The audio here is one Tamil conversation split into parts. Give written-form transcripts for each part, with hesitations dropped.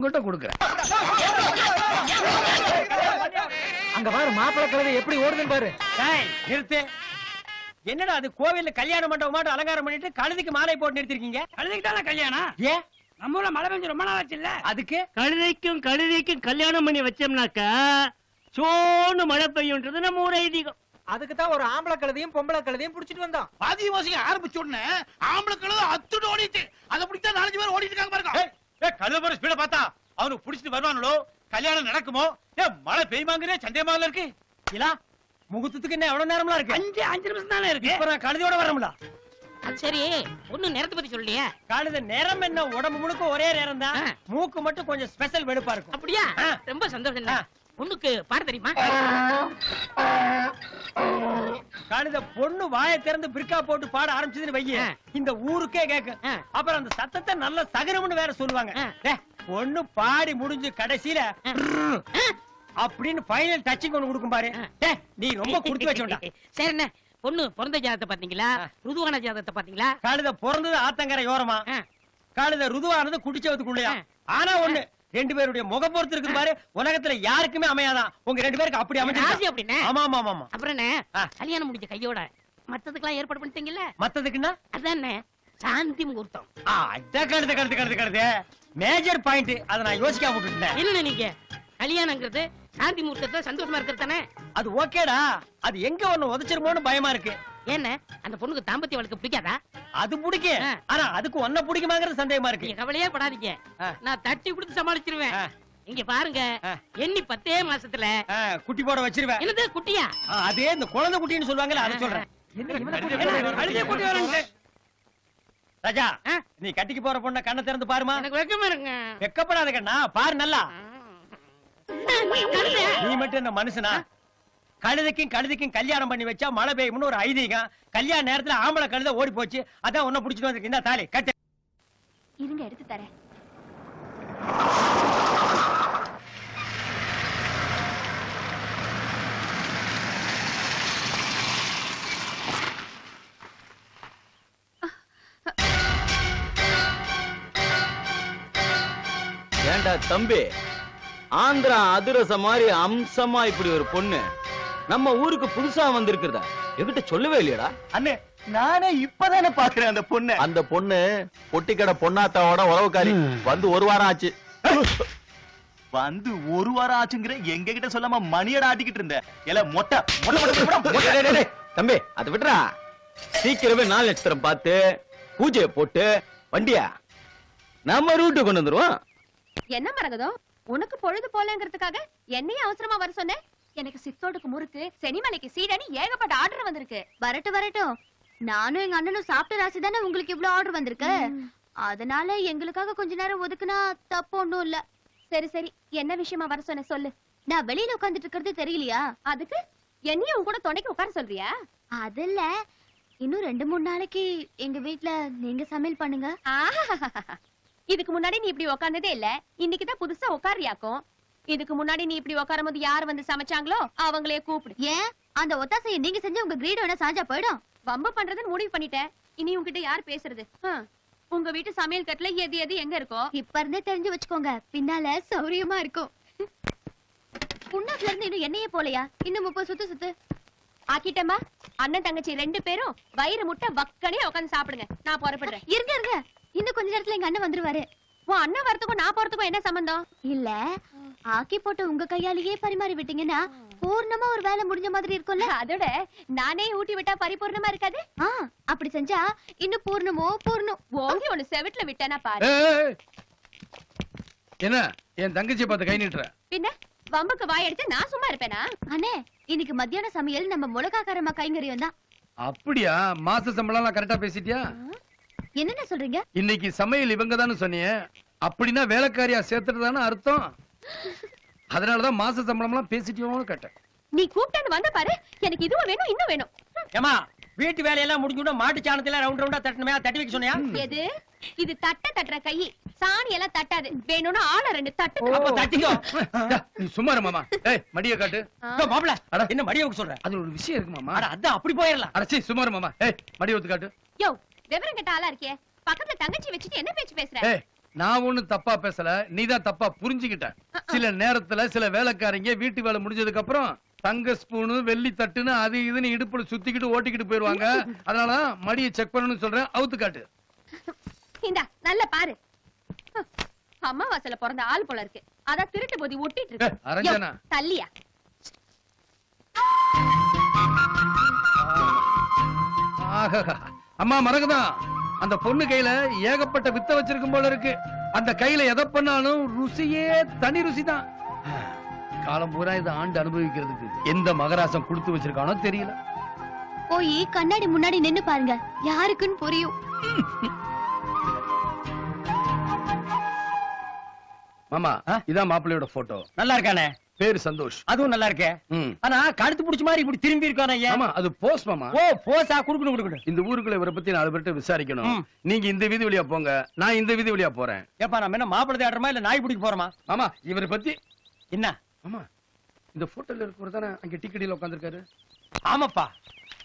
உங்ககிட்ட கொடுக்குறேன். அங்க பாரு மாப்பிள்ளை கழுதை எப்படி ஓடுதுன்னு பாரு. நிறுத்து. என்னடா அது கோவில்ல கல்யாண மண்டபம் மாட்டு அலங்காரம் பண்ணிட்டு கழுதைக்கு மாலை போட்டு நிறுத்திருக்கீங்க? கழுதைக்கு தானே கல்யாணம். ஏன் நம்ம ஊர்ல மழை பெஞ்சு ரொம்ப நாள் ஆச்சு இல்ல? அதுக்கு கழுதைக்கும் கல்யாணம் பண்ணி வச்சோம்னாக்கா சோன்னு மழை பெய்யும்ன்றது நம்ம ஊர் ஐதீகம். அதுக்கு தான் ஒரு ஆம்பளை கழுதையும் பொம்பளை கழுதையும் புடிச்சிட்டு வந்தோம். பாதி வாசிக்க ஆரம்பிச்ச உடனே ஆம்பளை கழுதை அத்துட்டு ஓடிட்டு அதை பிடிச்சா 4 பேர் ஓடிட்டு இருக்காங்க பாருங்க. கழுத போற ஸ்பீட பார்த்தா அவனுக்கு புடிச்சிட்டு வருவானோ கல்யாணம் நடக்குமோ? மழை பெய்யுமாங்கறே சந்தேகமாக இருக்கு. இல்ல முகூர்த்தத்துக்கு என்ன எவ்வளவு நேரம்லாம் இருக்கு? 5 நிமிஷம் தானே இருக்கு. இப்ப நான் கழுதையோட வரமுல. சரி ஒண்ணு நேரத்தை பத்தி சொல்லியா? கழுத நேரம் என்ன உடம்பு முழுக்க ஒரே நேரம் தான். மூக்கு மட்டும் கொஞ்சம் ஸ்பெஷல் வெடுப்பா இருக்கும். அப்படியா? ரொம்ப சந்தோஷம். பொண்ணுக்கு பாட தெரியுமா? கழுத பொண்ணு வாயை திறந்து பிரிக்கா போட்டு பாட ஆரம்பிச்சதுன்னு வைய இந்த ஊருக்கே கேட்கும். அப்புறம் அந்த சத்தத்தை நல்ல சகரம்னு வேற சொல்லுவாங்க. பொண்ணு பாடி முடிஞ்சு கடைசியில அப்படின்னு ஃபைனல் டச்சிங் ஒண்ணு கொடுக்கும் பாரு. நீ ரொம்ப கொடுத்து வச்சோண்டா. சரி என்ன பொண்ணு பிறந்த ஜாதகத்தை பாத்தீங்களா? ருதுவான ஜாதகத்தை பாத்தீங்களா? கழுத பிறந்தது ஆத்தங்கரை யோரமா, கழுத ருதுவானது குடிச்சவத்துக்குள்ளயா. ஆனா ஒண்ணு, 2 பேருடைய முக பொறுத்து இருக்குது பாரு. உலகத்துல யாருக்குமே அமையாதான். உங்க 2 பேருக்கு அப்படி அமைஞ்சு. ஆமா ஆமா ஆமா. அப்புறம் என்ன கல்யாணம் முடிஞ்ச கையோட மத்ததுக்கெல்லாம் ஏற்பாடு பண்ணிட்டீங்கல்ல? மத்ததுக்குன்னா அதானே சாந்தி முகூர்த்தம். கழுது கழுது கழுது கழுது மேஜர் பாயிண்ட். அதை நான் யோசிக்காம விட்டுட்டேன். என்ன நீங்க கல்யாணங்கிறது சாந்தி முகூர்த்தத்துல சந்தோஷமா இருக்கிறது தானே? அது ஓகேடா. அது எங்க ஒண்ணு உதச்சிருமோன்னு பயமா இருக்கு. என்ன அந்த பொண்ணுக்கு தாம்பத்திய வழக்கு பிடிக்காதா? அது பிடிக்கும். ஆனா அதுக்கு ஒன்ன பிடிக்குமாங்கிறது சந்தேகமா இருக்கு. கவலையே படாதீங்க, நான் தட்டி கொடுத்து சமாளிச்சிருவேன். இங்க பாருங்க, எண்ணி 10 மாசத்துல குட்டி போட வச்சிருவேன். என்னது குட்டியா? அதே இந்த குழந்தை குட்டின்னு சொல்லுவாங்கல்ல, அதை சொல்றேன். ராஜா, நீ கட்டிக்கு போற பொண்ண கண்ணை திறந்து பாருமா. எனக்கு வெக்கமா இருங்க. வெக்கப்படாத கண்ணா, பாரு நல்லா. நீ மட்டும் என்ன மனுஷனா? கழுதைக்கும் கல்யாணம் பண்ணி வச்சா மழை பெய்யும்னு ஒரு ஐதீகம். கல்யாண நேரத்துல ஆம்பளை கழுதை ஓடி போச்சு. அதான் உன்ன புடிச்சிட்டு வந்திருக்கு. இந்த தாலி கட்டு. இருங்க எடுத்து தரேன். ஏண்டா தம்பி, ஆந்திரா அதிரச மாதிரி அம்சமா இப்படி ஒரு பொண்ணு நம்ம ஊருக்கு புதுசா வந்திருக்கிறதா என்கிட்ட சொல்லவே இல்லையடா? அண்ணே, நானே இப்பதானே பாக்குறேன் அந்த பொண்ணு. அந்த பொண்ணு பொட்டிக்கடை பொன்னாத்தாவோட உறவுக்காரி. வந்து 1 வாரம் ஆச்சு. வந்து 1 வாரம் ஆச்சுங்கிற எங்க கிட்ட சொல்லாம மணியடா ஆட்டிக்கிட்டு இருந்த. எல மொட்டை தம்பி, அதை விட்டுறா. சீக்கிரமே 4 நட்சத்திரம் பார்த்து பூஜையை போட்டு வண்டியா நம்ம ரூட்டு கொண்டு வந்துருவோம். என்ன மரகதம், உனக்கு பொழுது போலங்கிறதுக்காக என்னையும் அவசரமா வர சொன்னேன்? எனக்கு சித்தோடுக்கு முறுக்கு, செனிமலைக்கு சீடனி ஏகப்பட்ட ஆர்டர் வந்திருக்கு. வரட்டும் வரட்டும், நானும் எங்க அண்ணனும் சாப்பிட்ட ராசி தானே உங்களுக்கு இவ்வளவு ஆர்டர் வந்திருக்கு. அதனால எங்களுக்காக கொஞ்ச நேரம் ஒதுக்குனா தப்பு ஒண்ணும் இல்ல. சரி சரி, என்ன விஷயமா வர சொன்ன சொல்லு. நான் வெளியில உட்கார்ந்துட்டு இருக்கிறது தெரியலையா? அதுக்கு என்னையும் உன் கூட துணைக்கு உட்கார சொல்றியா? அது இல்ல, இன்னும் 2-3 நாளைக்கு எங்க வீட்டுல நீங்க சமையல் பண்ணுங்க. இதுக்கு முன்னாடி நீ இப்படி உட்கார்ந்ததே இல்ல, இன்னைக்குதான் புதுசா உட்காரியாக்கும். இதுக்கு முன்னாடி நீ இப்படி உட்காரும் போது யார் வந்து சமைச்சாங்களோ அவங்களே கூப்பிடு. ஏன் அந்த ஒத்தாசையை நீங்க செஞ்சு உங்க கிரீட வேணா சாஞ்சா போயிடும். வம்பு பண்றதுன்னு முடிவு பண்ணிட்டேன். இனி உங்ககிட்ட யார் பேசுறது? உங்க வீட்டு சமையல் கட்டுல எது எது எங்க இருக்கோ இப்ப இருந்தே தெரிஞ்சு வச்சுக்கோங்க. பின்னால சௌரியமா இருக்கும். புண்ணாக்குல இருந்து இன்னும் எண்ணெயே போலையா? இன்னும் 30 சுத்து சுத்து ஆக்கிட்டேமா. அண்ணன் தங்கச்சி 2 பேரும் வயிறு முட்டை வக்கனே உட்காந்து சாப்பிடுங்க. நான் புறப்படுறேன். இருங்க இருங்க, இன்னும் கொஞ்ச நேரத்துல எங்க அண்ணன் வந்துருவாரு. உன் அண்ணன் வரதுக்கும் நான் போறதுக்கும் என்ன சம்பந்தம்? இல்ல, ஆக்கி போட்டு உங்க கையாலேயே பரிமாறி விட்டீங்கன்னா பூர்ணமா ஒரு வேலை முடிஞ்ச மாதிரி இருக்கும்ல. அதோட நானே ஊட்டி விட்டா பரிபூர்ணமா இருக்காது. அப்படி செஞ்சா இன்னும் பூர்ணமோ பூர்ணம். ஓங்கி ஒண்ணு செவிட்டுல விட்டேனா பாரு. என்ன என் தங்கச்சி பார்த்து கை நீட்டுற? பின்ன வம்புக்கு வாய் எடுத்து நான் சும்மா இருப்பேனா? அண்ணே, இன்னைக்கு மத்தியான சமையல் நம்ம முளகாக்காரமா கைங்கரியம் தான். அப்படியா? மாச சம்பளம் கரெக்டா பேசிட்டியா? என்னென்ன சொல்றீங்க? இன்னைக்கு சமையல் இவங்க தானே சொன்னீங்க. அப்படின்னா வேலைக்காரியா சேர்த்துறதானே அர்த்தம். அதனாலதான் மாச சம்பளம் எல்லாம் பேசிட்டியோன்னு கேட்டேன். நீ கூப்பிட்டு வந்த பாரு, எனக்கு இதுவும் வேணும் இன்னும் வேணும். ஏமா, வீட்டு வேலையெல்லாம் முடிஞ்சுட்டா மாட்டு சாணத்துல ரவுண்ட் ரவுண்டா தட்டணுமே, தட்டி வைக்க சொன்னியா? எது இது தட்டுற கை? சாணி எல்லாம் தட்டாது. வேணும்னா ஆள 2 தட்டு. அப்ப தட்டிக்கோ. நீ சும்மா இரு மாமா. ஏய், மடிய காட்டு. மாப்ள, என்ன மடிய வைக்க சொல்ற? அது ஒரு விஷயம் இருக்கு மாமா. அட அதான் அப்படி போயிரலாம். அட சீ, சும்மா இரு மாமா. ஏய், மடிய வைத்து காட்டு. யோ, விவரம் கெட்ட ஆளா இருக்கே. பக்கத்துல தங்கச்சி வச்சிட்டு என்ன பேச்சு பேசுற? ஏய், நான் ஒண்ணும் தப்பா பேசல, நீதான் தப்பா புரிஞ்சுக்கிட்ட. சில நேரத்துல சில வேலைக்காரங்க வீட்டு வேலை முடிஞ்சதுக்கு அப்புறம் தங்க ஸ்பூனு வெள்ளி தட்டுன்னு அது இதுன்னு இடுப்புல சுத்திக்கிட்டு ஓட்டிக்கிட்டு போயிருவாங்க. அதனால மடியை செக் பண்ணணும்னு சொல்றேன், அவுத்து காட்டு. இந்தா நல்ல பாரு. அம்மா வாசல்ல பிறந்த ஆள் போல இருக்கு. அதான் திருட்டு போதி ஒட்டிட்டு இருக்கு. அரஞ்சனா யோ, தள்ளியா? ஆஹா, அம்மா மறக்குதான், அந்த பொண்ணு கையில ஏகப்பட்ட வித்த வச்சிருக்கும் போல இருக்கு. அந்த கையில எதை பண்ணாலும் ருசியே தனி ருசிதான். காலம் பூரா இதை ஆண்டு அனுபவிக்கிறதுக்கு எந்த மகராசம் கொடுத்து வச்சிருக்கானோ தெரியல. போய் கண்ணாடி முன்னாடி நின்னு பாருங்க, யாருக்குன்னு புரியும். மாமா, இதான் மாப்பிள்ளையோட போட்டோ. நல்லா இருக்கானே, பேரு சந்தோஷ். அதுவும் நல்லா இருக்கே. ம். ஆனா கழுத்து பிடிச்ச மாதிரி இப்படி திரும்பி இருக்கானே ஏன்? ஆமா, அது போஸ் மாமா. ஓ போசா, குடுக்கணும். இந்த ஊருக்குள்ள இவரை பத்தி 4 பேர்ட்ட விசாரிக்கணும். ம். நீங்க இந்த வீதி வழியா போங்க, நான் இந்த வீதி வழியா போறேன். ஏப்பா நம்ம என்ன மாப்பிள்ளை தேடுறோமா இல்ல நாய் பிடிக்க போறோமா? மாமா, இவரை பத்தி என்ன? ஆமா, இந்த போட்டோல இருக்கிறவர் தானே அங்க டிக்கெட்டில உட்கார்ந்திருக்காரு. ஆமாப்பா,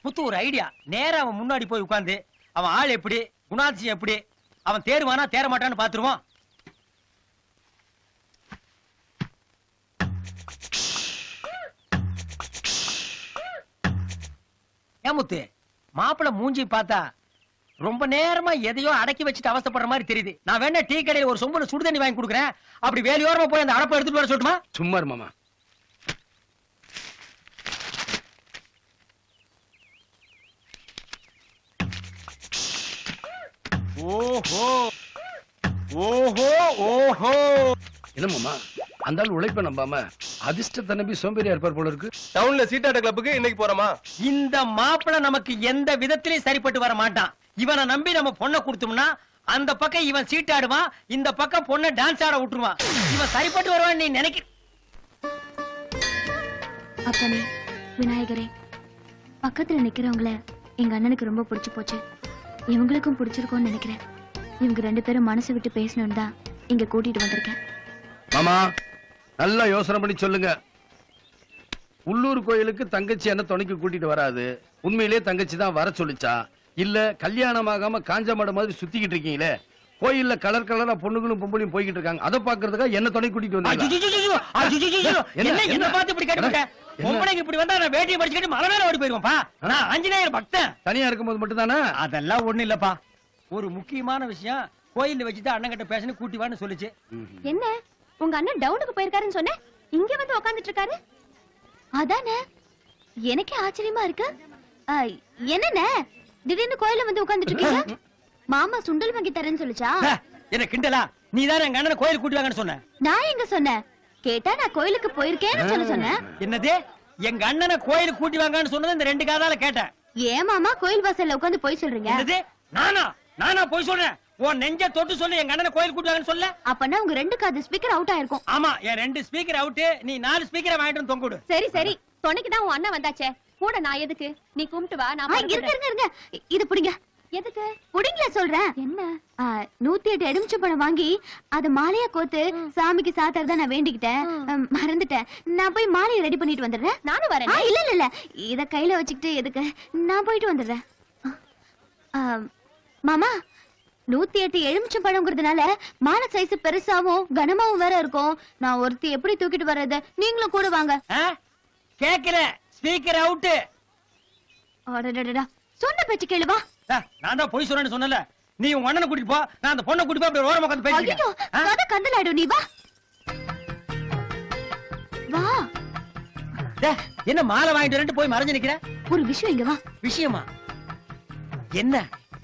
புத்து ஒரு ஐடியா. நேரா அவன் முன்னாடி போய் உட்கார்ந்து அவன் ஆள் எப்படி, குணாதிசயம் எப்படி, அவன் தேருவானா தேர மாட்டான்னு பாத்துருவான். ஏமுத்து, மாப்பிள்ள மூஞ்சி பார்த்தா ரொம்ப நேரமா எதையோ அடக்கி வச்சுட்டு அவஸ்தைப்படுற மாதிரி தெரியுது. நான் வேணா டீ கடையில ஒரு சொம்புல சுடு தண்ணி வாங்கி கொடுக்குறேன். அப்படி வேலையோரமா போய் அந்த அடப்பை எடுத்துட்டு வர சொல்லட்டுமா? சும்மா இரு மாமா. ஓஹோ ஓஹோ ஓஹோ. என்ன மாமா, அந்த ஆள் உழைப்ப நம்பாம அதிர்ஷ்டத்தை நம்பி சோம்பேறியா இருப்பார் போல இருக்கு. டவுன்ல சீட்டாட்ட கிளப்புக்கு இன்னைக்கு போறோமா? இந்த மாப்பிள்ள நமக்கு எந்த விதத்திலயும் சரிப்பட்டு வர மாட்டான். இவனை நம்பி நம்ம பொண்ணை கொடுத்தோம்னா அந்த பக்கம் இவன் சீட்டாடுவான், இந்த பக்கம் பொண்ணை டான்ஸ் ஆட விட்டுருவான். இவன் சரிப்பட்டு வருவான்னு நீ நினைக்க? அப்பனே விநாயகரே, பக்கத்துல நிக்கிறவங்கள எங்க அண்ணனுக்கு ரொம்ப பிடிச்சு போச்சு. இவங்களுக்கும் பிடிச்சிருக்கோன்னு நினைக்கிறேன். இவங்க 2 பேரும் மனசு விட்டு பேசணும்னு தான் இங்க கூட்டிட்டு வந்திருக்கேன். மாமா, நல்லா யோசனை பண்ணி சொல்லுங்க. உள்ளூர் கோயிலுக்கு தங்கச்சி என்ன துணைக்கு கூட்டிட்டு வராது. உண்மையிலேயே தங்கச்சி தான் வர சொல்லிச்சா, இல்ல கல்யாணம் ஆகாம காஞ்ச மாடு மாதிரி சுத்திக்கிட்டு இருக்கீங்களே, கோயில்ல கலர் கலரா பொண்ணுங்களும் பொம்பளையும் போய்கிட்டு இருக்காங்க, அதை பாக்குறதுக்காக என்ன துணை கூட்டிட்டு வந்தீங்க? என்ன பார்த்து இப்படி கேட்டுக்கிட்ட? பொம்பளைங்க இப்படி வந்தா நான் வேட்டியை படிச்சுக்கிட்டு மலை மேல ஓடி போயிருவேன்ப்பா. நான் ஆஞ்சநேயர் பக்தன். தனியா இருக்கும்போது மட்டும் தானே? அதெல்லாம் ஒண்ணு இல்லப்பா. ஒரு முக்கியமான விஷயம் கோயில்ல வச்சுதான் அண்ணன் கிட்ட பேசணும், கூட்டி வான்னு சொல்லுச்சு. என்ன உங்க அண்ணன் டவுனுக்கு போயிருக்காருன்னு சொன்ன, இங்க வந்து உட்கார்ந்துட்டு இருக்காரு? அதானே, எனக்கே ஆச்சரியமா இருக்கு. என்னென்ன திடீர்னு கோயில்ல வந்து உட்கார்ந்துட்டு இருக்கீங்க? மாமா சுண்டல் வாங்கி தரேன்னு சொல்லுச்சா? என்ன கிண்டலா? நீ தானே எங்க அண்ணனை கோயில் கூட்டி வாங்கன்னு சொன்ன. நான் எங்க சொன்னேன்? கேட்டா நான் கோயிலுக்கு போயிருக்கேன்னு சொல்ல சொன்னேன். என்னது? எங்க அண்ணனை கோயிலுக்கு கூட்டி வாங்கன்னு சொன்னது இந்த 2 காதால கேட்டேன். ஏன் மாமா கோயில் வாசல்ல உட்கார்ந்து போய் சொல்றீங்க? என்னது? நானா போய் சொல்றேன்? உன் நெஞ்ச தொட்டு சொல்லு, எங்க அண்ணனை கோயில் கூட்டி வாங்கன்னு சொல்ல. அப்பனா உங்க 2 காது ஸ்பீக்கர் அவுட் ஆயிருக்கும். ஆமா, என் 2 ஸ்பீக்கர் அவுட். நீ 4 ஸ்பீக்கரை வாங்கிட்டு வந்து தொங்குடு. சரி சரி, துணைக்கு தான் உன் அண்ணன் வந்தாச்சே, கூட நான் எதுக்கு? நீ கும்பிட்டு வா, நான் இருங்க. இது புடிங்க. எதுக்கு புடிங்கள சொல்றேன். என்ன 108 எலுமிச்சை பழம் வாங்கி அத மாலையா கோத்து சாமிக்கு சாத்தறத நான் வேண்டிக்கிட்டேன், மறந்துட்டேன். நான் போய் மாலையை ரெடி பண்ணிட்டு வந்துடுறேன். நானும் வரேன். இல்ல இத கையில வச்சுக்கிட்டு எதுக்கு? நான் போயிட்டு வந்துடுறேன். மாமா, 108 எலுமிச்சை பழம்ங்கிறதுனால மாலை சைஸ் பெருசாவும் கனமாவும் வேற இருக்கும். நான் ஒருத்தி எப்படி தூக்கிட்டு வர்றது? நீங்களும் கூட வாங்க. கேக்கல, ஸ்பீக்கர் அவுட். சொன்ன பேச்சு கேளு, வா. நான் தான் போய் சொல்றேன்னு சொன்னல. நீ உங்க அண்ணனை கூட்டிட்டு போ, நான் அந்த பொண்ணை கூட்டிட்டு போய் அப்படியே ஓரமா உட்கார்ந்து பேசிக்கிறேன். ஐயோ, கதை கந்தலாயிடும். நீ வா வா. என்ன மாலை வாங்கிட்டு வரேன்னு போய் மறைஞ்சு நிக்கிற? ஒரு விஷயம், இங்க வா. விஷயமா? என்ன?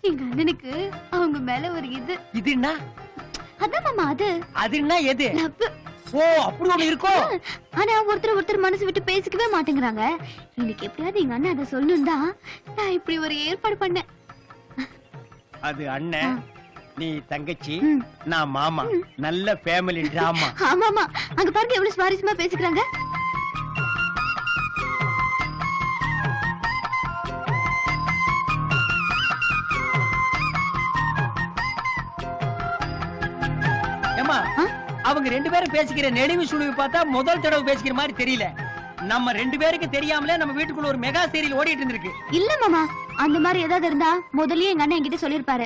எங்க அண்ணனுக்கு அவங்க மேல ஒரு இது என்ன? அதான் மாமா, அது என்ன? எது? லவ். ஓ, அப்படி ஒண்ணு இருக்கோ? ஆனா ஒருத்தர் மனசு விட்டு பேசிக்கவே மாட்டேங்கிறாங்க. இன்னைக்கு எப்படியாவது எங்க அண்ணன் அதை சொல்லணும் தான் நான் இப்படி ஒரு ஏற்பாடு பண்ணேன். அது அண்ணன், நீ தங்கச்சி, நான் மாமா. நல்ல ஃபேமிலி டிராமா. ஆமாமா, அங்க பாருங்க எவ்வளவு சுவாரஸ்யமா பேசிக்கிறாங்க. ஏமா, அவங்க 2 பேரும் பேசிக்கிற நெளிவு சுழிவு பார்த்தா முதல் தடவை பேசிக்கிற மாதிரி தெரியல. நம்ம 2 பேருக்கு தெரியாமலே நம்ம வீட்டுக்குள்ள ஒரு மெகா சீரியல் ஓடிட்டு இருந்திருக்கு. இல்ல மாமா, அந்த மாதிரி ஏதாவது இருந்தா முதல்லயே எங்க அண்ணன் என்கிட்ட சொல்லிருப்பாரு.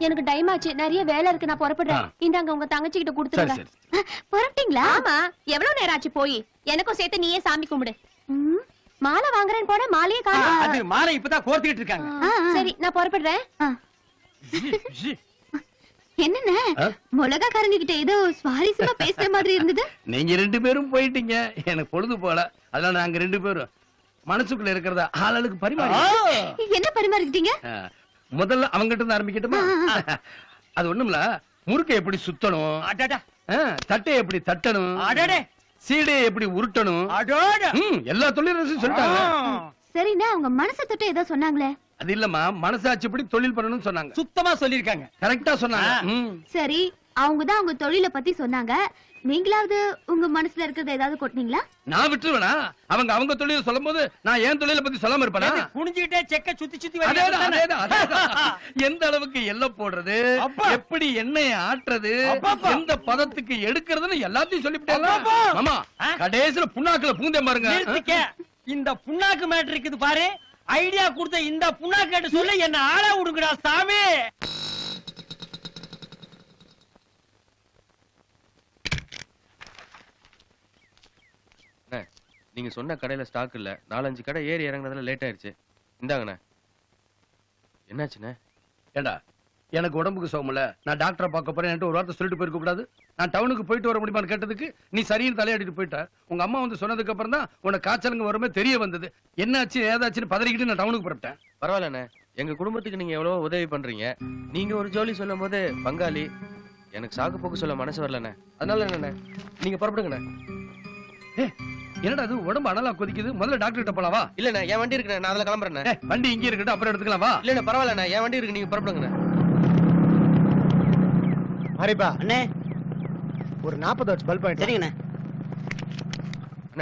எனக்கு டைம் ஆச்சு, நிறைய வேலை இருக்கு, நான் புறப்படுறேன். இந்தாங்க உங்க தங்கச்சி கிட்ட சரி கொடுத்துருங்க. சரி புறப்பட்டீங்களா? ஆமா. எவ்வளவு நேரம் ஆச்சு போய்? எனக்கும் சேர்த்து நீயே சாமி கும்பிடு. மாலை வாங்குறேன்னு போன மாலையே காணோம். அது மாலை இப்பதான் கோர்த்துக்கிட்டு இருக்காங்க. சரி நான் புறப்படுறேன். என்னண்ணே மிளகா கரண்டி கிட்ட ஏதோ சுவாரஸ்யமா பேசுற மாதிரி இருந்தது. நீங்க 2 பேரும் போயிட்டீங்க, எனக்கு பொழுது போல. அதனால நாங்க 2 பேரும் மனசுக்குள்ள இருக்கிறத ஆளுக்கு பரிமாறி. என்ன பரிமாறிக்கிட்டீங்க? முதல்ல அவங்கிட்ட இருந்து ஆரம்பிக்கட்டுமா? அது ஒண்ணுமில்ல, முறுக்கை எப்படி சுத்தணும், அடடா தட்டை எப்படி தட்டணும், அடடே சீடையை எப்படி உருட்டணும், அடோட எல்லா தொழிலும் சொல்லிட்டாங்க. சரிண்ணா, உங்க மனசை தொட்டு ஏதோ சொன்னாங்களே. அது இல்லம்மா, மனசாட்சிப்படி தொழில் பண்ணணும்னு சொன்னாங்க. சுத்தமா சொல்லிருக்காங்க. கரெக்டா சொன்னாங்க. சரி, அவங்க தான் அவங்க தொழிலை பத்தி சொன்னாங்க. நீங்களாவது உங்க மனசுல இருக்கிறத ஏதாவது கொட்டினீங்களா? நான் விட்டுருவேனா? அவங்க தொழிலை சொல்லும் போது நான் ஏன் தொழிலை பத்தி சொல்லாம இருப்பேனா? குனிஞ்சுக்கிட்டே செக்க சுத்தி சுத்தி அதேதான், அதேதான், அதேதான். எந்த அளவுக்கு எல்ல போடுறது, எப்படி எண்ணெயை ஆட்டுறது, எந்த பதத்துக்கு எடுக்கிறதுன்னு எல்லாத்தையும் சொல்லிவிட்டேன். ஆமா, கடைசியில புண்ணாக்குல பூந்தே பாருங்க. நிறுத்திக்க. இந்த புண்ணாக்கு மேட்டர் இருக்குது பாரு. ஐடியா கொடுத்த இந்த புண்ணாக்கு கேட்டு சொல்ல என்ன ஆளா விடுங்கடா சாமி. நீங்க சொன்ன கடையில ஸ்டாக் இல்ல. 4-5 கடை ஏறி இறங்குனதுல லேட் ஆயிருச்சு. இந்தாங்கண்ணே. என்னாச்சுண்ணே? ஏண்டா, எனக்கு உடம்புக்கு சோகமில்ல, நான் டாக்டரை பார்க்க போறேன் ஒரு வார்த்தை சொல்லிட்டு போயிருக்க கூடாது? நான் டவுனுக்கு போயிட்டு வர முடியுமான்னு கேட்டதுக்கு நீ சரின்னு தலையாடிட்டு போயிட்ட. உங்க அம்மா வந்து சொன்னதுக்கு அப்புறம் தான் உனக்கு காய்ச்சலுங்க வருமே தெரிய வந்தது. என்னாச்சு ஏதாச்சுன்னு பதறிக்கிட்டு நான் டவுனுக்கு புறப்பட்டேன். பரவாயில்லண்ணே, எங்க குடும்பத்துக்கு நீங்க எவ்வளவோ உதவி பண்றீங்க. நீங்க ஒரு ஜோலி சொல்லும் போது பங்காளி, எனக்கு சாக்கு போக்கு சொல்ல மனசு வரலண்ணே. அதனால என்னண்ணே, நீங்க புறப்படுங்கண்ணே. என்னடா அது உடம்பு அனலா கொதிக்குது? முதல்ல டாக்டர் கிட்ட போலாவா? இல்லண்ணே, என் வண்டி இருக்குண்ணே, நான் அதுல கிளம்புறேண்ணே. வண்டி இங்கே இருக்கட்டும், அப்புறம் எடுத்துக்கலாம் வா. இல்லண்ணே பரவாயில்லண்ணே, என் வண்டி இருக்கு, நீங்க புறப்படுங்கண்ணே. மாரிப்பா அண்ணே, ஒரு 40 வாட்ஸ் பல்ப் வாங்கிட்டு. சரிங்கண்ணே.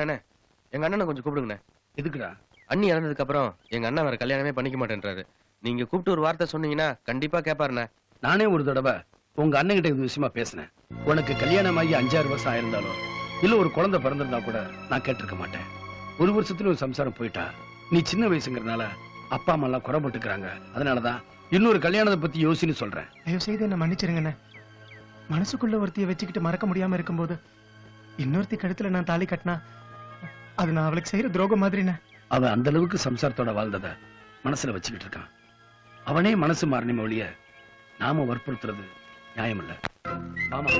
அண்ணே, எங்க அண்ணனை கொஞ்சம் கூப்பிடுங்கண்ணே. எதுக்குடா? அண்ணி இறந்ததுக்கு அப்புறம் எங்க அண்ணன் வேற கல்யாணமே பண்ணிக்க மாட்டேன்றாரு. நீங்க கூப்பிட்டு ஒரு வார்த்தை சொன்னீங்கன்னா கண்டிப்பா கேப்பாருண்ணே. நானே ஒரு தடவை உங்க அண்ணன் கிட்ட இந்த விஷயமா பேசினேன். உனக்கு கல்யாணம் ஆகி 5-6 வருஷம் ஆயிருந்தாலும் இல்ல ஒரு குழந்தை பிறந்திருந்தா கூட நான் கேட்டிருக்க மாட்டேன். 1 வருஷத்துல ஒரு சம்சாரம் போயிட்டா, நீ சின்ன வயசுங்கிறதுனால அப்பா அம்மா எல்லாம் குறைபட்டுக்கிறாங்க. அதனாலதான் இன்னொரு கல்யாணத்தை பத்தி யோசின்னு சொல்றேன். தயவு செய்து என்ன மன்னிச்சிருங்கண்ணே. மனசுக்குள்ள ஒருத்திய வச்சுக்கிட்டு மறக்க முடியாம இருக்கும்போது இன்னொருத்தி கழுத்துல நான் தாலி கட்டினா அது நான் அவளுக்கு செய்யற துரோகம் மாதிரிண்ணே. அவன் அந்த அளவுக்கு சம்சாரத்தோட வாழ்ந்தத மனசுல வச்சுக்கிட்டு இருக்கான். அவனே மனசு மாறின ஒழிய நாம வற்புறுத்துறது நியாயம் இல்ல. ஆமா,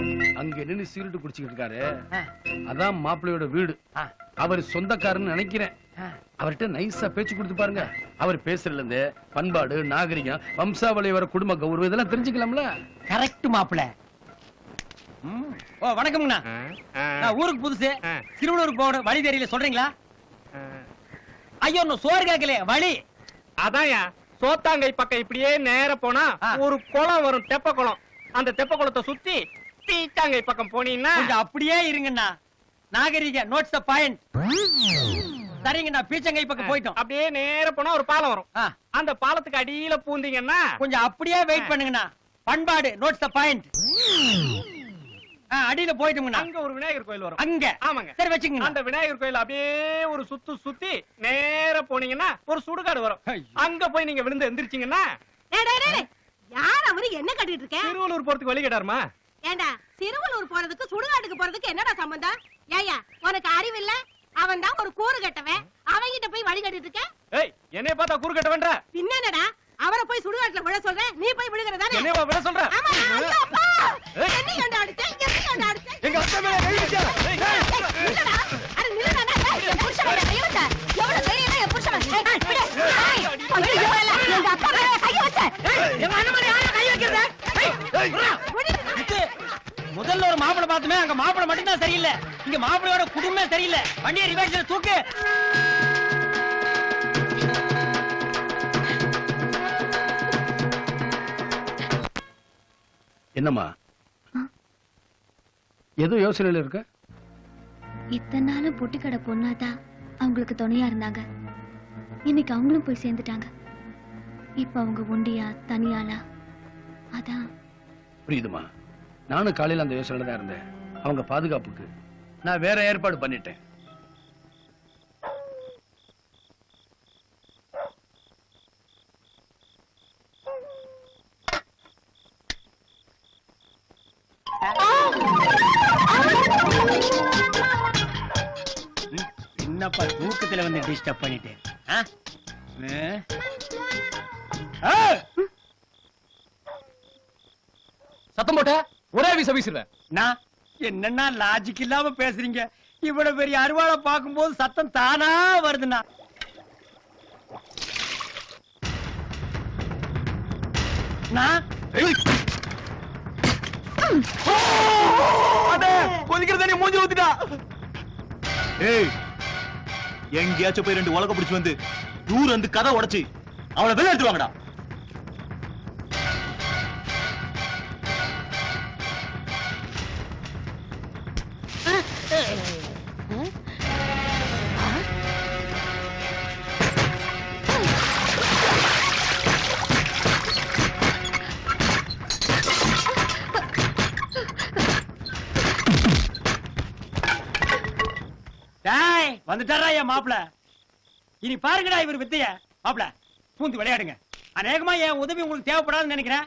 அங்க நின்னு சீருட்டு குடிச்சுக்கிட்டு இருக்காரு, அதான் மாப்பிள்ளையோட வீடு. அவர் சொந்தக்காரன்னு நினைக்கிறேன். அவர்கிட்ட நைஸா பேச்சு கொடுத்து பாருங்க. அவர் பேசுறதுல இருந்து பண்பாடு, நாகரிகம், வம்சாவளி வர குடும்ப கௌரவம் இதெல்லாம் தெரிஞ்சுக்கலாம்ல. கரெக்ட் மாப்பிள்ள. ஓ வணக்கம்ண்ணா. நான் ஊருக்கு புதுசு, திருவள்ளூருக்கு போகணும், வழி தெரியல, சொல்றீங்களா? ஐயோ நான் சோறு கேட்கல, வழி அதான்யா, சோத்தாங்கை பக்கம் இப்படியே நேர போனா ஒரு குளம் வரும், தெப்ப குளம். அந்த தெப்ப குளத்தை சுத்தி பீச்சாங்கை பக்கம் போனீங்கன்னா கொஞ்சம் அப்படியே இருங்கண்ணா. நாகரிக நோட்ஸ் த பாயிண்ட். சரிங்கண்ணா, பீச்சங்கை பக்கம் போயிட்டோம். அப்படியே நேர போனா ஒரு பாலம் வரும். அந்த பாலத்துக்கு அடியில பூந்தீங்கன்னா கொஞ்சம் அப்படியே வெயிட் பண்ணுங்கண்ணா. பண்பாடு நோட்ஸ் த பாயிண்ட். அடியில போயிட்டோம்னா அங்க ஒரு விநாயகர் கோயில் வரும். அங்க ஆமாங்க, சரி வச்சுங்க. அந்த விநாயகர் கோயில் அப்படியே ஒரு சுத்தி நேர போனீங்கன்னா ஒரு சுடுகாடு வரும். அங்க போய் நீங்க விழுந்து எந்திரிச்சீங்கன்னா யார் அவரு? என்ன கட்டிட்டு இருக்க? திருவள்ளூர் போறதுக்கு வழி கேட்டாருமா? ஏண்டா, திருவள்ளூர் போறதுக்கு சுடுகாட்டுக்கு போறதுக்கு என்னடா சம்பந்தம்? ஏயா உனக்கு அறிவில்ல? அவன் தான் ஒரு கூறு கட்டவன், அவங்கிட்ட போய் வழி கட்டிட்டு இருக்க. ஏய், என்னைய பார்த்தா கூறு கட்டவன்ற? பின்னடா அவரை போய் சுடுகாட்டுல விழ சொல்ற, நீ போய் விழுகிறதானே? என்னைய விழ சொல்ற? ஆமா. ஐயோ அப்பா, என்ன கண்ட அடிச்ச? என்ன கண்ட அடிச்ச? எங்க அத்தை மேல கை வச்சா? இல்லடா, அட நில்லடா. என் புருஷன் மேல கை வச்ச. எவ்வளவு தைரியமா என் புருஷன் மேல? ஏய் விடு. ஐயோ எங்க அப்பா மேல கை வச்ச. எங்க அண்ணன் மேல யார கை வைக்கிறது? முதல்ல ஒரு மாப்பிளை பார்த்துமே, அங்க மாப்பிளை மட்டும் தான் சரியில்லை, இங்க மாப்பிளையோட குடும்பமே சரியில்லை. வண்டியை ரிவர்ஸ்ல தூக்கு. என்னம்மா ஏதோ யோசனையில இருக்க? இத்தனை நாளும் பொட்டிக்கடை பொண்ணாதான் அவங்களுக்கு துணையா இருந்தாங்க. இன்னைக்கு அவங்களும் போய் சேர்ந்துட்டாங்க. இப்ப அவங்க ஒண்டியா தனியாளா? அதான். புரியுதுமா, நானும் காலையில அந்த யோசனையில தான் இருந்தேன். அவங்க பாதுகாப்புக்கு நான் வேற ஏற்பாடு பண்ணிட்டேன். என்னப்பா தூக்கத்துல வந்து டிஸ்டர்ப் பண்ணிட்டு ஆ? ஆ? சத்தம் போட்ட ஒரே வீச வீசுறேன். நான் என்னன்னா லாஜிக் இல்லாம பேசுறீங்க. இவ்வளவு பெரிய அருவாளை பார்க்கும்போது சத்தம் தானா வருதுண்ணா. நான் கொதிக்கிற தண்ணி மூஞ்சி ஊத்திட்டா. ஏய் எங்கேயாச்சும் போய் 2 உலக பிடிச்சு வந்து தூரம் வந்து கதை உடைச்சு அவளை வெளில எடுத்துவாங்கடா. டேய் வந்துட்டாரா என் மாப்பிள. இனி பாருங்கடா இவர் வித்தைய. மாப்பிள பூந்து விளையாடுங்க. அநேகமா என் உதவி உங்களுக்கு தேவைப்படாதுன்னு நினைக்கிறேன்.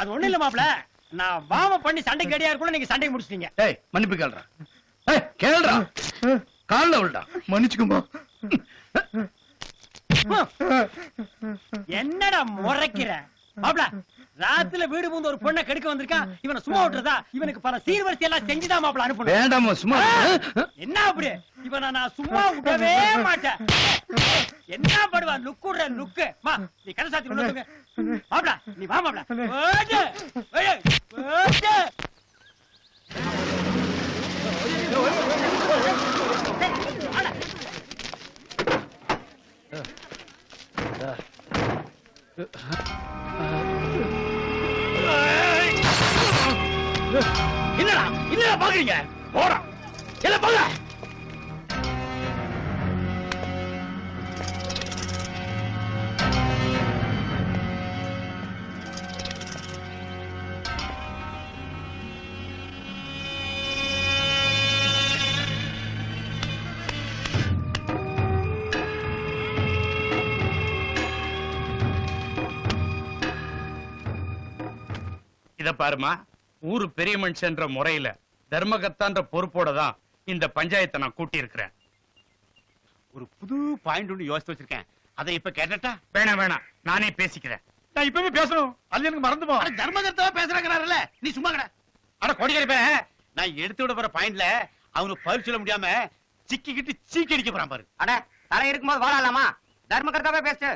அது ஒண்ணு இல்ல மாப்பிள. நான் வாம பண்ணி சண்டை கேடியா இருக்குள்ள நீங்க சண்டை முடிச்சிட்டீங்க. ஏய் மன்னிப்பு கேளுடா. ஏய் கேளுடா. கால்ல விழுடா. மன்னிச்சுக்குமா. என்னடா முறைக்கிற மாப்பிள? ராத்துல வீடு பூந்து ஒரு பொண்ணை கெடுக்க வந்திருக்கான். இவனை சும்மா விட்டுறதா? இவனுக்கு பல சீர்வரிசை எல்லாம் செஞ்சுதான் மாப்பிள அனுப்பணும். வேண்டாமா சும்மா. என்ன அப்படி? இவனை நான் சும்மா விடவே மாட்டேன். என்ன படுவா லுக்குற லுக்கு. மா நீ கடை சாத்தி உள்ள தூக்கு. மாப்பிள நீ வா மாப்பிள. ஓடு ஓடு. என்னடா என்னடா பாக்குறீங்க? போடா எல்லாம் போங்க. இத பாருமா, ஊரு பெரிய மனுஷன்ற முறையில தர்மகத்தான்ற பொறுப்போட தான் இந்த பஞ்சாயத்தை நான் கூட்டி இருக்கிறேன். ஒரு புது பாயிண்ட் ஒன்று யோசித்து வச்சிருக்கேன். அதை இப்ப கேட்டா? வேணாம் வேணாம், நானே பேசிக்கிறேன். நான் இப்பவே பேசணும். அது எனக்கு மறந்துமா? தர்மகர்த்தாவா பேசுறாங்கறாருல, நீ சும்மா கடை. அட கொடிகாரி பே, நான் எடுத்து விட போற பாயிண்ட்ல அவனுக்கு பதில் சொல்ல முடியாம சிக்கிக்கிட்டு சீக்கி அடிக்க போறான் பாரு. அட தலை இருக்கும்போது வாழலாமா? தர்மகர்த்தாவே பேசு.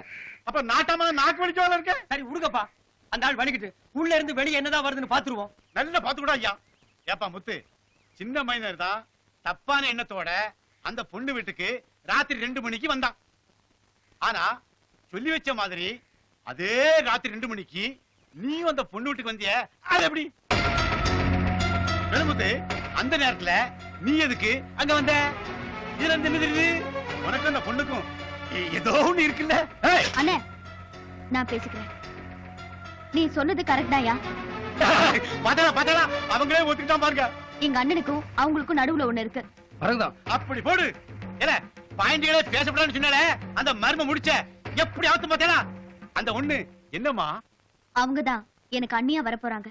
அப்ப நாட்டாம நாக்கு வலிக்கவால இருக்க. சரி விடுங்கப்பா. அந்த ஆள் வலிக்கிட்டு உள்ள இருந்து வெளியே என்னதான் வருதுன்னு பாத்துருவோம். நல்லா பாத்துக்கூட ஐயா. ஏப்பா முத்து, சின்ன மைனர் தான் தப்பான எண்ணத்தோட அந்த பொண்ணு வீட்டுக்கு ராத்திரி 2 மணிக்கு வந்தான். ஆனா சொல்லி வச்ச மாதிரி அதே ராத்திரி 2 மணிக்கு நீ அந்த பொண்ணு வீட்டுக்கு வந்திய, அது எப்படி? வெளுமுத்து, அந்த நேரத்துல நீ எதுக்கு அங்க வந்த? இதுல இருந்து என்ன தெரியுது? உனக்கு அந்த பொண்ணுக்கும் ஏதோ ஒண்ணு இருக்குல்ல? ஏய், அண்ணே நான் பேசிக்கிறேன். நீ சொன்னது கரெக்டாயா? பாத்தடா அவங்களே ஒத்துக்கிட்டான் பாருங்க. எங்க அண்ணனுக்கும் அவங்களுக்கும் நடுவுல ஒண்ணு இருக்கு. மரகதம், அப்படி போடு. ஏல பாயிண்ட்களே பேசப்படாதுன்னு சொன்னாலே அந்த மர்மம் முடிச்ச எப்படி ஆத்து பார்த்தேனா? அந்த ஒண்ணு என்னம்மா? அவங்கதான் எனக்கு அண்ணியா வரப்போறாங்க.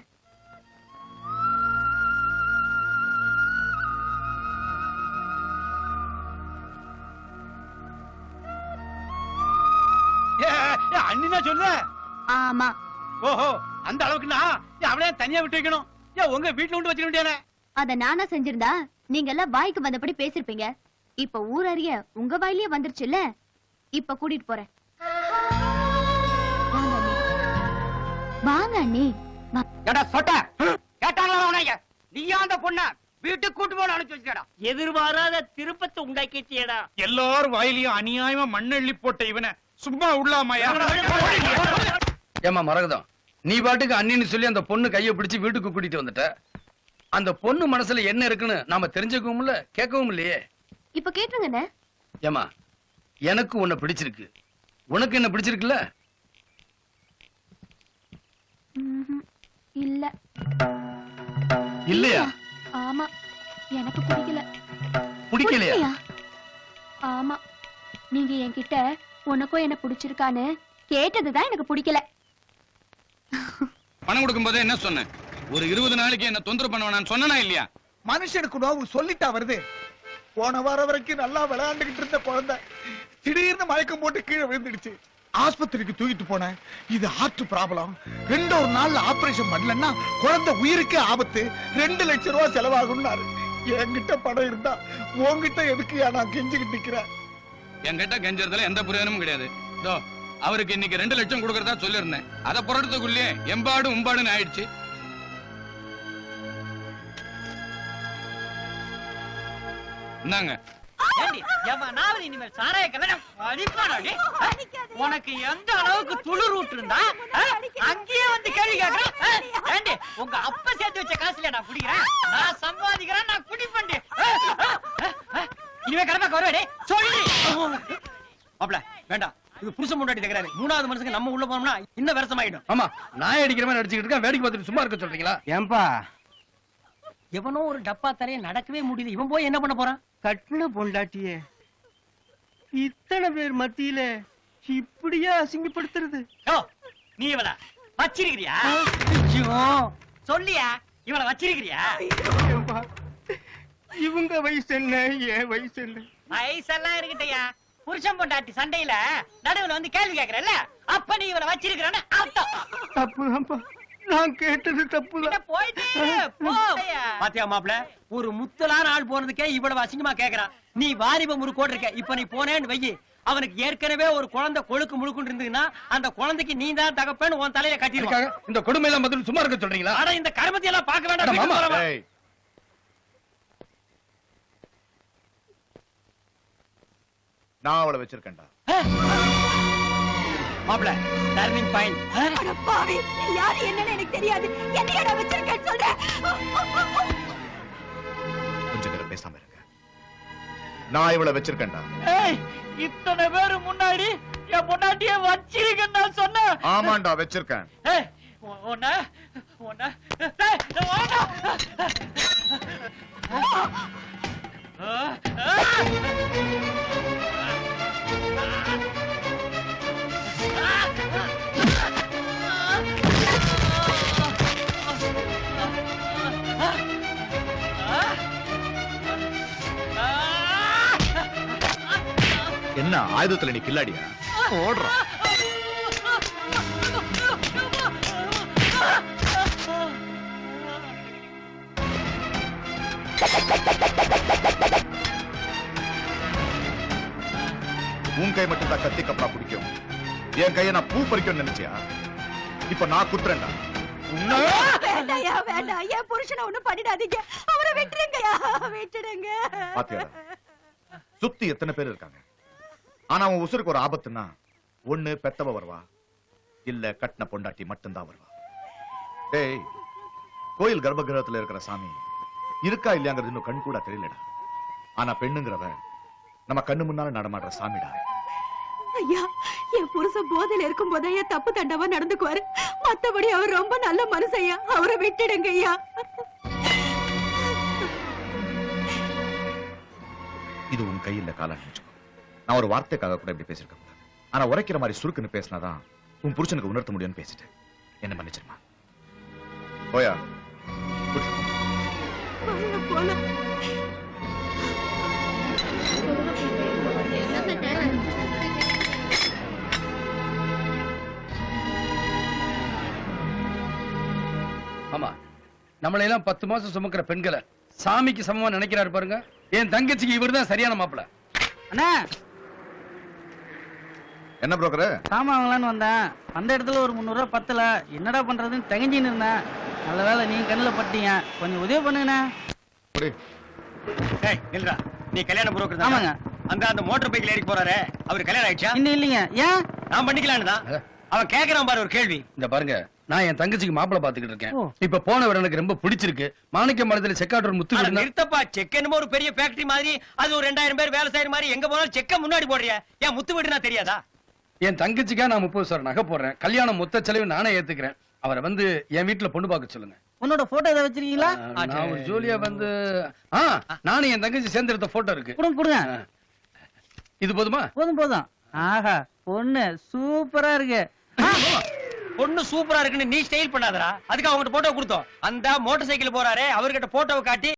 அண்ணினா சொல்ல? ஆமா. ஓஹோ, அந்த அளவுக்குன்னா அவளே தனியா விட்டு வைக்கணும். உங்க வீட்டுல கொண்டு வச்சிட வேண்டியானே? அத நானா செஞ்சிருந்தா நீங்க எல்லாம் வாய்க்கு வந்தபடி பேசிருப்பீங்க. இப்ப ஊர் அறிய உங்க வாயிலேயே வந்துருச்சுல்ல, இப்ப கூட்டிட்டு போறேன். வாங்க அண்ணி. நீயா அந்த பொண்ண வீட்டுக்கு கூட்டு போன அனுப்பிச்சு வச்சுடா. எதிர்பாராத திருப்பத்தை உண்டாக்கிட்டியடா. எல்லாரும் வாயிலையும் அநியாயமா மண்ணெள்ளி போட்ட இவனை சும்மா உள்ளாமையா? ஏமா மரகதம், நீ பாட்டுக்கு அண்ணின்னு சொல்லி அந்த பொண்ணு கையை பிடிச்சு வீட்டுக்கு கூட்டிட்டு வந்துட்ட. அந்த பொண்ணு மனசுல என்ன இருக்குன்னு நாம தெரிஞ்சுக்கவும் இல்ல, கேட்கவும் இல்லையே. இப்ப கேட்டுருங்க. ஏமா, எனக்கு உன்னை பிடிச்சிருக்கு, உனக்கு என்ன பிடிச்சிருக்குல்ல? இல்ல. இல்லையா? ஆமா, எனக்கு பிடிக்கல. பிடிக்கலையா? ஆமா, நீங்க என்கிட்ட உனக்கும் என்ன பிடிச்சிருக்கான்னு கேட்டதுதான் எனக்கு பிடிக்கல. பணம் கொடுக்கும் போதே என்ன சொன்னேன்? ஒரு 20 நாளைக்கு என்ன தொந்தரவு பண்ணுவேன் சொன்னா இல்லையா? மனுஷனுக்கு நோவு சொல்லிட்டா வருது. போன வாரம் வரைக்கும் நல்லா விளையாண்டுகிட்டு இருந்த குழந்தை திடீர்னு மயக்கம் போட்டு கீழே விழுந்துடுச்சு. ஆஸ்பத்திரிக்கு தூக்கிட்டு போனேன். இது ஹார்ட் ப்ராப்ளம். 2 நாள்ல ஆபரேஷன் பண்ணலன்னா குழந்தை உயிருக்கே ஆபத்து. 2 லட்சம் ரூபாய் செலவாகும்னாரு. என்கிட்ட பணம் இருந்தா உன்கிட்ட எதுக்கு நான் கெஞ்சிக்கிட்டு நிக்கிறேன்? என்கிட்ட கெஞ்சறதுல எந்த பிரயோஜனமும் கிடையாது. அவருக்கு இன்னைக்கு 2 லட்சம் கொடுக்கறதா சொல்லிருந்தேன். அதை புறத்துக்குள்ளே எம்பாடு உம்பாடுன்னு ஆயிடுச்சு. இந்தாங்க. உனக்கு எந்த அளவுக்கு துளிர் விட்டுருந்தா அங்கேயே வந்து கேள்வி கேட்கிறேன். உங்க அப்பா சேர்த்து வச்ச காசுல நான் குடிக்கிறேன், நான் சம்பாதிக்கிறேன், நான் குடிப்பேன். இனிமே கடமை வருவாடே சொல்லி அப்பல வேண்டாம். இது புருஷன் முன்னாடி தகராறு. 3வது மனுஷங்க நம்ம உள்ள போனோம்னா இன்னும் விரசமாயிடும். ஆமா, நாய் அடிக்கிற மாதிரி அடிச்சுக்கிட்டு இருக்கேன். வேடிக்கை பார்த்துட்டு சும்மா இருக்க சொல்றீங்களா? ஏன்பா எவனோ ஒரு டப்பா தரைய நடக்கவே முடியல, இவன் போய் என்ன பண்ண போறான்? கட்டின பொண்டாட்டியே இத்தனை பேர் மத்தியில இப்படியா அசிங்கப்படுத்துறது? நீ இவள வச்சிருக்கிறியா? சொல்லியா இவள வச்சிருக்கிறியா? இவங்க வயசு என்ன, என் வயசு என்ன? வயசெல்லாம் இருக்கட்டையா, புருஷன் பொண்டாட்டி சண்டையில நடுவுல வந்து கேள்வி கேக்குறல்ல, அப்ப நீ இவள வச்சிருக்கிறன்னு அர்த்தம். தப்புதான்ப்பா, நான் கேட்டது தப்புதான். போயிட்டு பாத்தியா மாப்ள, ஒரு முத்தலான ஆள் போறதுக்கே இவ்வளவு அசிங்கமா கேக்குறான். நீ வாலிப முறுக்கோடு இருக்க. இப்ப நீ போனேன்னு வையி, அவனுக்கு ஏற்கனவே ஒரு குழந்தை கொழுக்கு முழுக்குன்னு இருந்ததுன்னா அந்த குழந்தைக்கு நீ தான் தகப்பன்னு உன் தலையில கட்டிருக்காங்க. இந்த கொடுமை எல்லாம் பதில் சும்மா இருக்க சொல்றீங்களா? ஆனா இந்த கருமத்தை எல்லாம் பார்க்க வேண்டாம். நான் அவளை வச்சிருக்கேன்டா. மாப்ள டர்னிங் பாயிண்ட். பாவி, யாரு என்னன்னு எனக்கு தெரியாது. என்னையடா வச்சிருக்கேன்னு சொல்ற? கொஞ்சம் நேரம் பேசாம இருங்க. நான் இவளை வச்சிருக்கேன்டா. இத்தனை பேரு முன்னாடி என் பொண்டாட்டிய வச்சிருக்கேன்னு நான் சொன்னேன். ஆமாண்டா, வச்சிருக்கேன். என்ன ஆயுதத்துல நீ கில்லாடியா? ஓடுற. உன் கை மட்டும் தான் கத்தி கப்பா பிடிக்கும். என் கையை நான் பூ பறிக்கும் நினைச்சியா? இப்ப நான் குத்துறேன்டா. வேண்டாயா, வேண்டாம். என் புருஷனை ஒண்ணும் பண்ணிடாதீங்க. அவரை விட்டுருங்கயா, விட்டுடுங்க. பாத்தியா, சுத்தி எத்தனை பேர் இருக்காங்க. ஆனா அவன் உசுருக்கு ஒரு ஆபத்துன்னா ஒண்ணு பெத்தவ வருவா, இல்ல கட்டின பொண்டாட்டி மட்டும்தான் வருவா. டேய், கோயில் கர்ப்பகிரகத்துல இருக்கிற சாமி இருக்கா இல்லையாங்கிறது இன்னும் கண் கூட தெரியலடா. ஆனா பெண்ணுங்கிறவ நம்ம கண்ணு முன்னால நடமாடுற சாமிடா. ஐயா, என் புருஷன் போதையில இருக்கும் போதே என் தப்பு தண்டவா நடந்துக்குவாரு. மத்தபடி அவர் ரொம்ப நல்ல மனுஷையா, அவரை விட்டுடுங்க ஐயா. இது உன் கையில கால நினைச்சுக்கோ. நான் ஒரு வார்த்தைக்காக கூட இப்படி பேசிருக்க கூடாது. ஆனா உரைக்கிற மாதிரி சுருக்குன்னு பேசினாதான் உன் புருஷனுக்கு உணர்த்த முடியும்னு பேசிட்டேன். என்ன மன்னிச்சிருமா. போயா போலாம். ஆமா, நம்மளை எல்லாம் 10 மாசம் சுமக்கிற பெண்களை சாமிக்கு சமமா நினைக்கிறாரு பாருங்க. என் தங்கச்சிக்கு இவர்தான் சரியான மாப்பிள்ள. அண்ணா, என்ன புரோக்கர்? சாமான் வாங்கலான்னு வந்தேன். அந்த இடத்துல ஒரு 300 ரூபாய் பத்தல. என்னடா பண்றதுன்னு தகஞ்சின்னு இருந்தேன். நல்ல வேலை நீங்க கண்ணுல பட்டீங்க. கொஞ்சம் உதவி பண்ணுங்கண்ணா. இல்லடா, நீ கல்யாண புரோக்கர் ஆமாங்க. அந்த மோட்டார் பைக்ல ஏறி போறாரே, அவரு கல்யாணம் ஆயிடுச்சா? இன்னும் இல்லைங்க. ஏன்? நான் பண்ணிக்கலான்னு தான். அவன் கேக்குறான் பாரு ஒரு கேள்வி. இந்த பாருங்க, நான் என் தங்கச்சிக்கு மாப்பிள்ள பாத்துக்கிட்டு இருக்கேன். இப்ப போனவர் எனக்கு ரொம்ப பிடிச்சிருக்கு. மாணிக்க மரத்துல செக்காட்டர் முத்து அட இருந்தா- நிறுத்தப்பா, செக் என்னமோ ஒரு பெரிய ஃபேக்டரி மாதிரி, அது ஒரு 2000 பேர் வேலை செய்யற மாதிரி எங்க போனாலும் செக்க முன்னாடி போடுறியா? ஏன் முத்து வீடுனா தெரியாதா? என் தங்கச்சிக்கா நான் 30 சவரன் நகை போடுறேன். கல்யாணம் மொத்த செலவு நானே ஏத்துக்கிறேன். அவரை வந்து என் வீட்டுல பொண்ணு பார்க்க சொல்லுங்க. உன்னோட போட்டோ ஏதாவது வச்சிருக்கீங்களா? நான் ஒரு ஜோலியா வந்து நானும் என் தங்கச்சி சேர்ந்து எடுத்த போட்டோ இருக்கு. கொடுங்க கொடுங்க. இது போதுமா? போதும் போதும். ஆஹா, பொண்ணு சூப்பரா இருக்கு. பொண்ணு சூப்பரா இருக்குன்னு நீ ஸ்டைல் பண்ணாதடா. அதுக்கு அவங்ககிட்ட போட்டோ கொடுத்தோம். அந்த மோட்டார் சைக்கிள் போறாரே, அவர்கிட்ட போட்டோவை காட்டி